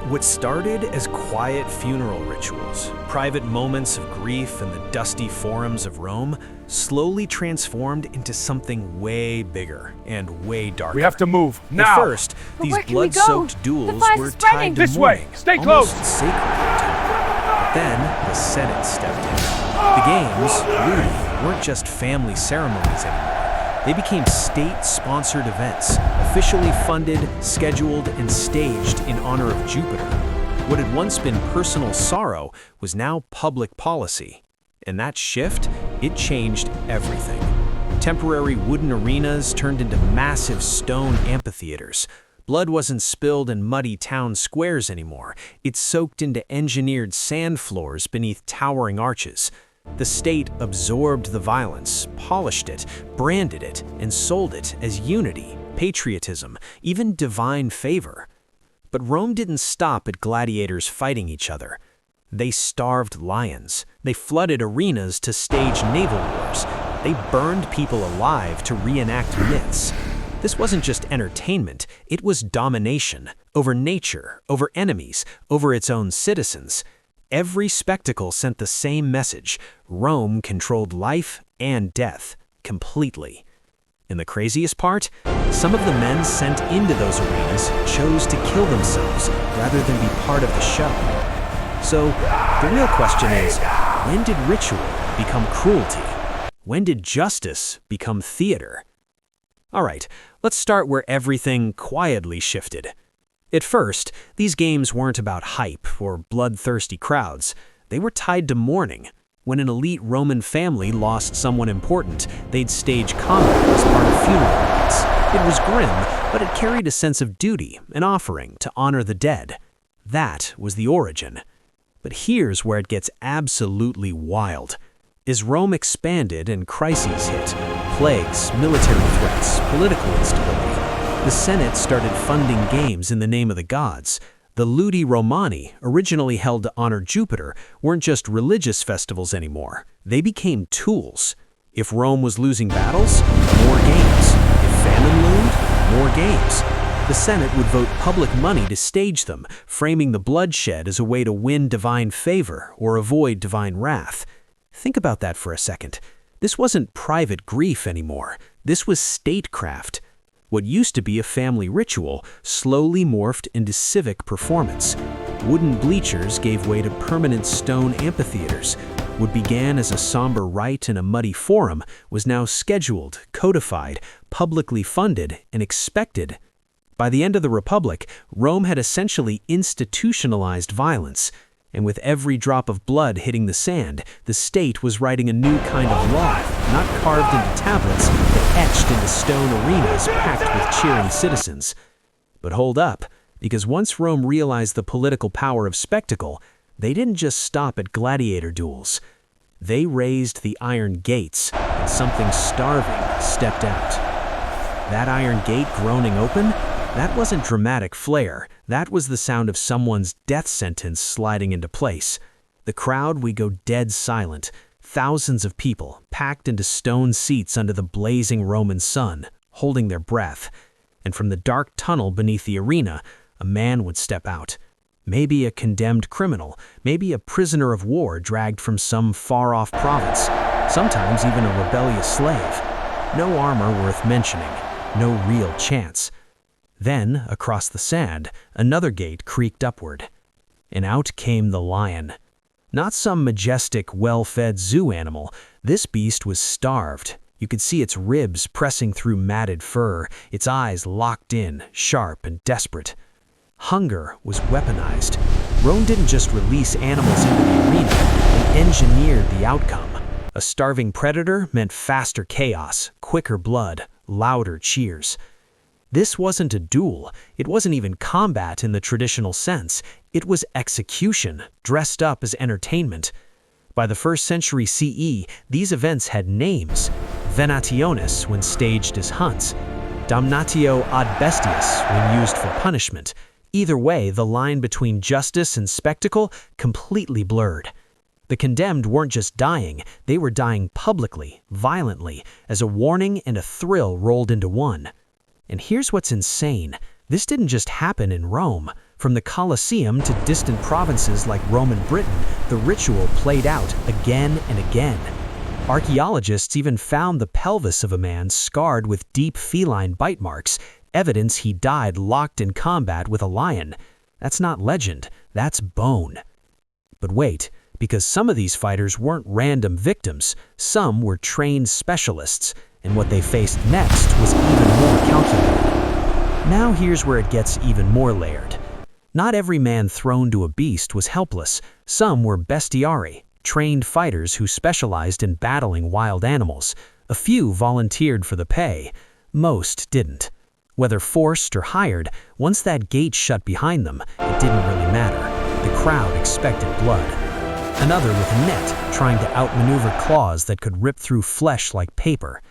What started as quiet funeral rituals, private moments of grief in the dusty forums of Rome, slowly transformed into something way bigger and way darker. We have to move, now! At first, these blood-soaked duels were tied to This mourning, way! Stay almost close! sacred to time. Then, the Senate stepped in. The games, ludi, weren't just family ceremonies anymore. They became state-sponsored events, officially funded, scheduled, and staged in honor of Jupiter. What had once been personal sorrow was now public policy. And that shift, it changed everything. Temporary wooden arenas turned into massive stone amphitheaters. Blood wasn't spilled in muddy town squares anymore. It soaked into engineered sand floors beneath towering arches. The state absorbed the violence, polished it, branded it, and sold it as unity, patriotism, even divine favor. But Rome didn't stop at gladiators fighting each other. They starved lions. They flooded arenas to stage naval wars. They burned people alive to reenact myths. This wasn't just entertainment, it was domination over nature, over enemies, over its own citizens. Every spectacle sent the same message. Rome controlled life and death, completely. And the craziest part? Some of the men sent into those arenas chose to kill themselves rather than be part of the show. So, the real question is, when did ritual become cruelty? When did justice become theater? Alright, let's start where everything quietly shifted. At first, these games weren't about hype or bloodthirsty crowds. They were tied to mourning. When an elite Roman family lost someone important, they'd stage combat as part of funeral rites. It was grim, but it carried a sense of duty, an offering to honor the dead. That was the origin. But here's where it gets absolutely wild. As Rome expanded and crises hit, plagues, military threats, political instability, the Senate started funding games in the name of the gods. The Ludi Romani, originally held to honor Jupiter, weren't just religious festivals anymore. They became tools. If Rome was losing battles, more games. If famine loomed, more games. The Senate would vote public money to stage them, framing the bloodshed as a way to win divine favor or avoid divine wrath. Think about that for a second. This wasn't private grief anymore. This was statecraft. What used to be a family ritual slowly morphed into civic performance. Wooden bleachers gave way to permanent stone amphitheaters. What began as a somber rite in a muddy forum was now scheduled, codified, publicly funded, and expected. By the end of the Republic, Rome had essentially institutionalized violence. And with every drop of blood hitting the sand, the state was writing a new kind of law, not carved into tablets, but etched into stone arenas packed with cheering citizens. But hold up, because once Rome realized the political power of spectacle, they didn't just stop at gladiator duels. They raised the iron gates, and something starving stepped out. That iron gate groaning open? That wasn't dramatic flair. That was the sound of someone's death sentence sliding into place. The crowd would go dead silent. Thousands of people, packed into stone seats under the blazing Roman sun, holding their breath. And from the dark tunnel beneath the arena, a man would step out. Maybe a condemned criminal, maybe a prisoner of war dragged from some far-off province, sometimes even a rebellious slave. No armor worth mentioning, no real chance. Then, across the sand, another gate creaked upward. And out came the lion. Not some majestic, well-fed zoo animal. This beast was starved. You could see its ribs pressing through matted fur, its eyes locked in, sharp and desperate. Hunger was weaponized. Rome didn't just release animals into the arena, they engineered the outcome. A starving predator meant faster chaos, quicker blood, louder cheers. This wasn't a duel. It wasn't even combat in the traditional sense. It was execution, dressed up as entertainment. By the 1st century CE, these events had names. Venationes when staged as hunts. Damnatio ad Bestias when used for punishment. Either way, the line between justice and spectacle completely blurred. The condemned weren't just dying, they were dying publicly, violently, as a warning and a thrill rolled into one. And here's what's insane. This didn't just happen in Rome. From the Colosseum to distant provinces like Roman Britain, the ritual played out again and again. Archaeologists even found the pelvis of a man scarred with deep feline bite marks, evidence he died locked in combat with a lion. That's not legend, that's bone. But wait, because some of these fighters weren't random victims, some were trained specialists, and what they faced next was even more calculated. Now here's where it gets even more layered. Not every man thrown to a beast was helpless. Some were bestiari, trained fighters who specialized in battling wild animals. A few volunteered for the pay. Most didn't. Whether forced or hired, once that gate shut behind them, it didn't really matter. The crowd expected blood. Another with a net, trying to outmaneuver claws that could rip through flesh like paper.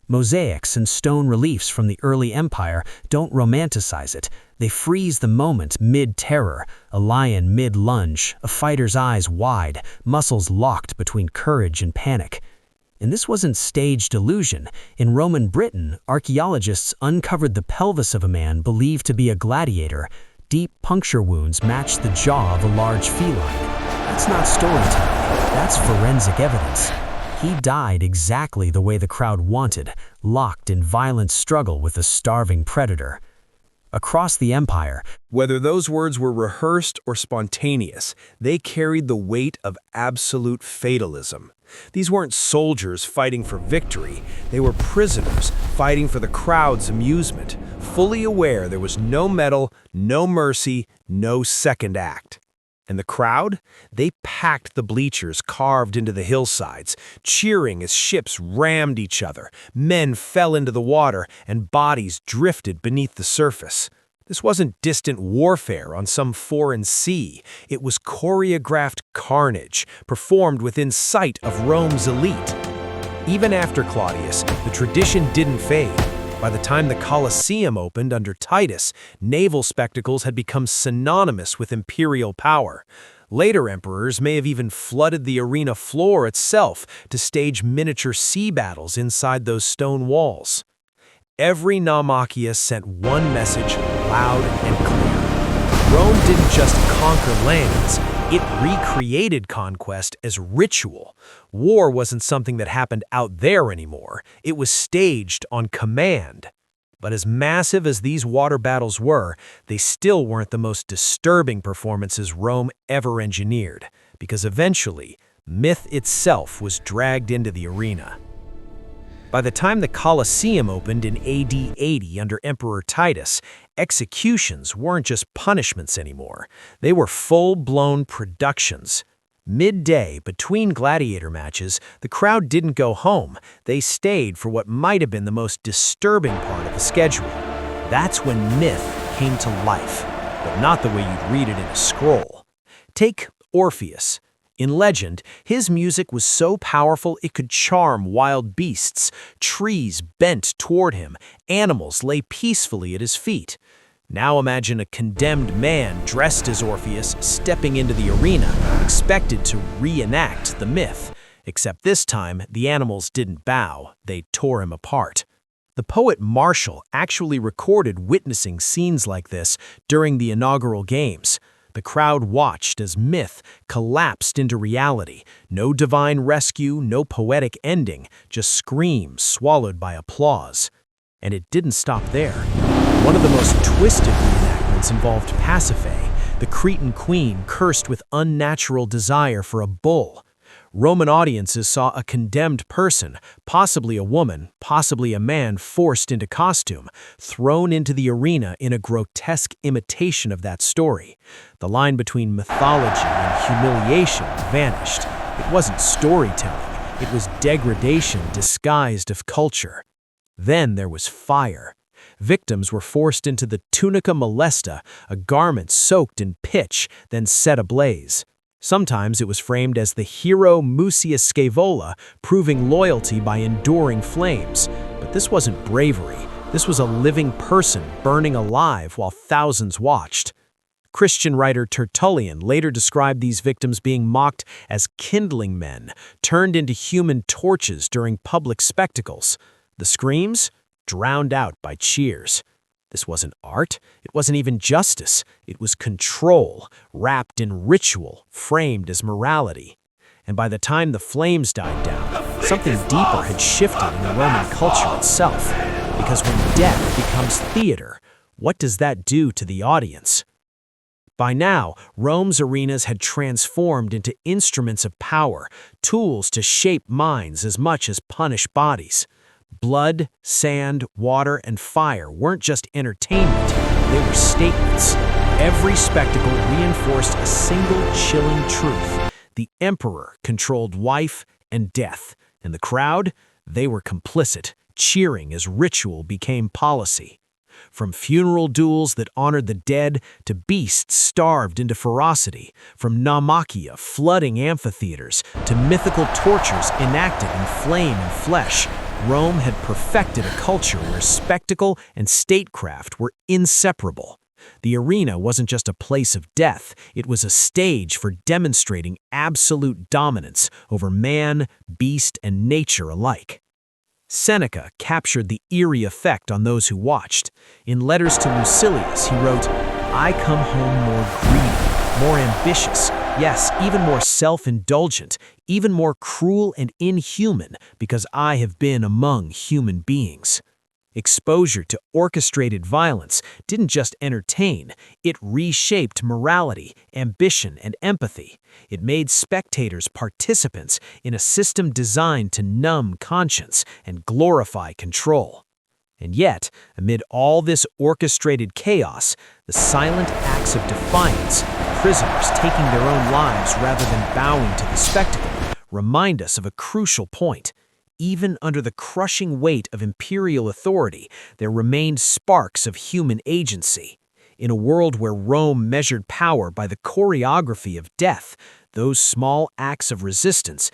Mosaics and stone reliefs from the early empire don't romanticize it. They freeze the moment mid-terror, a lion mid-lunge, a fighter's eyes wide, muscles locked between courage and panic. And this wasn't staged illusion. In Roman Britain, archaeologists uncovered the pelvis of a man believed to be a gladiator. Deep puncture wounds matched the jaw of a large feline. That's not storytelling, that's forensic evidence. He died exactly the way the crowd wanted, locked in violent struggle with a starving predator. Across the empire, whether those words were rehearsed or spontaneous, they carried the weight of absolute fatalism. These weren't soldiers fighting for victory, they were prisoners fighting for the crowd's amusement, fully aware there was no medal, no mercy, no second act. And the crowd? They packed the bleachers carved into the hillsides, cheering as ships rammed each other, men fell into the water, and bodies drifted beneath the surface. This wasn't distant warfare on some foreign sea. It was choreographed carnage, performed within sight of Rome's elite. Even after Claudius, the tradition didn't fade. By the time the Colosseum opened under Titus, naval spectacles had become synonymous with imperial power. Later emperors may have even flooded the arena floor itself to stage miniature sea battles inside those stone walls. Every naumachia sent one message loud and clear. Rome didn't just conquer lands, it recreated conquest as ritual. War wasn't something that happened out there anymore, it was staged on command. But as massive as these water battles were, they still weren't the most disturbing performances Rome ever engineered, because eventually, myth itself was dragged into the arena. By the time the Colosseum opened in AD 80 under Emperor Titus, executions weren't just punishments anymore. They were full-blown productions. Midday, between gladiator matches, the crowd didn't go home. They stayed for what might have been the most disturbing part of the schedule. That's when myth came to life, but not the way you'd read it in a scroll. Take Orpheus. In legend, his music was so powerful it could charm wild beasts. Trees bent toward him, animals lay peacefully at his feet. Now imagine a condemned man dressed as Orpheus stepping into the arena, expected to reenact the myth. Except this time, the animals didn't bow, they tore him apart. The poet Martial actually recorded witnessing scenes like this during the inaugural games. The crowd watched as myth collapsed into reality. No divine rescue, no poetic ending, just screams swallowed by applause. And it didn't stop there. One of the most twisted reenactments involved Pasiphae, the Cretan queen cursed with unnatural desire for a bull. Roman audiences saw a condemned person, possibly a woman, possibly a man forced into costume, thrown into the arena in a grotesque imitation of that story. The line between mythology and humiliation vanished. It wasn't storytelling, it was degradation disguised as culture. Then there was fire. Victims were forced into the tunica molesta, a garment soaked in pitch, then set ablaze. Sometimes it was framed as the hero Mucius Scaevola, proving loyalty by enduring flames. But this wasn't bravery. This was a living person burning alive while thousands watched. Christian writer Tertullian later described these victims being mocked as kindling men, turned into human torches during public spectacles. The screams? Drowned out by cheers. This wasn't art, it wasn't even justice, it was control, wrapped in ritual, framed as morality. And by the time the flames died down, something deeper had shifted in the Roman culture itself. Because when death becomes theater, what does that do to the audience? By now, Rome's arenas had transformed into instruments of power, tools to shape minds as much as punish bodies. Blood, sand, water, and fire weren't just entertainment, they were statements. Every spectacle reinforced a single chilling truth. The emperor controlled life and death, and the crowd, they were complicit, cheering as ritual became policy. From funeral duels that honored the dead to beasts starved into ferocity, from naumachiae flooding amphitheaters to mythical tortures enacted in flame and flesh, Rome had perfected a culture where spectacle and statecraft were inseparable. The arena wasn't just a place of death, it was a stage for demonstrating absolute dominance over man, beast, and nature alike. Seneca captured the eerie effect on those who watched. In letters to Lucilius, he wrote, "I come home more greedy, more ambitious, yes, even more self-indulgent, even more cruel and inhuman, because I have been among human beings." Exposure to orchestrated violence didn't just entertain, it reshaped morality, ambition, and empathy. It made spectators participants in a system designed to numb conscience and glorify control. And yet, amid all this orchestrated chaos, the silent acts of defiance, prisoners taking their own lives rather than bowing to the spectacle, remind us of a crucial point. Even under the crushing weight of imperial authority, there remained sparks of human agency. In a world where Rome measured power by the choreography of death, those small acts of resistance,